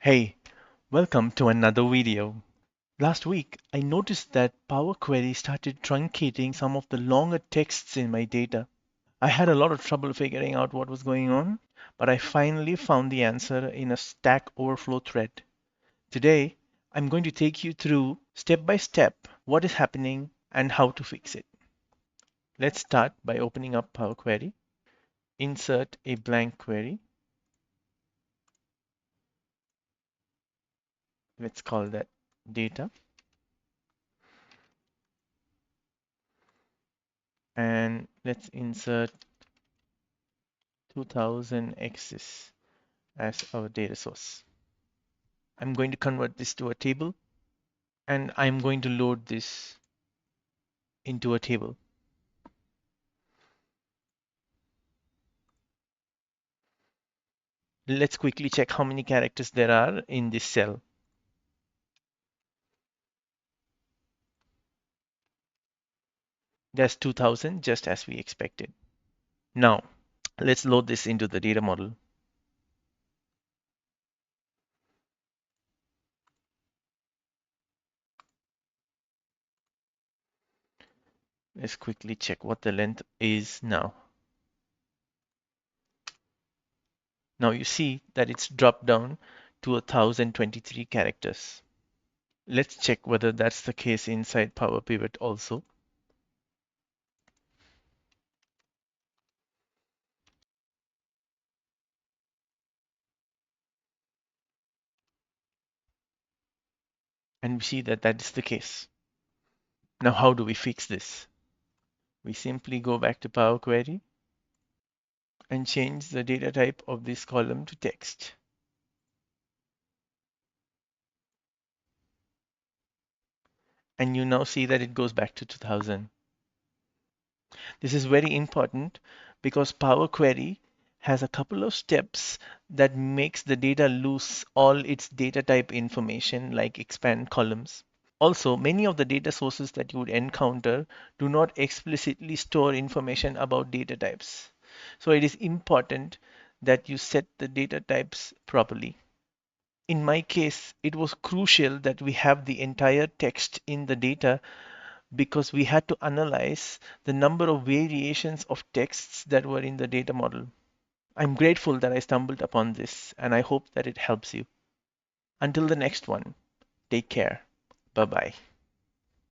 Hey, welcome to another video. Last week, I noticed that PowerQuery started truncating some of the longer texts in my data. I had a lot of trouble figuring out what was going on, but I finally found the answer in a Stack Overflow thread. Today, I'm going to take you through step by step what is happening and how to fix it. Let's start by opening up PowerQuery. Insert a blank query. Let's call that data. And let's insert 2000 axis as our data source. I'm going to convert this to a table and I'm going to load this into a table. Let's quickly check how many characters there are in this cell. There's 2000, just as we expected. Now, let's load this into the data model. Let's quickly check what the length is now. Now you see that it's dropped down to 1023 characters. Let's check whether that's the case inside PowerPivot also. And we see that that is the case. Now, how do we fix this? We simply go back to PowerQuery and change the data type of this column to text. And you now see that it goes back to 2000. This is very important because PowerQuery has a couple of steps that makes the data lose all its data type information like expand columns. Also, many of the data sources that you would encounter do not explicitly store information about data types. So it is important that you set the data types properly. In my case, it was crucial that we have the entire text in the data because we had to analyze the number of variations of texts that were in the data model. I'm grateful that I stumbled upon this and I hope that it helps you. Until the next one, take care. Bye bye.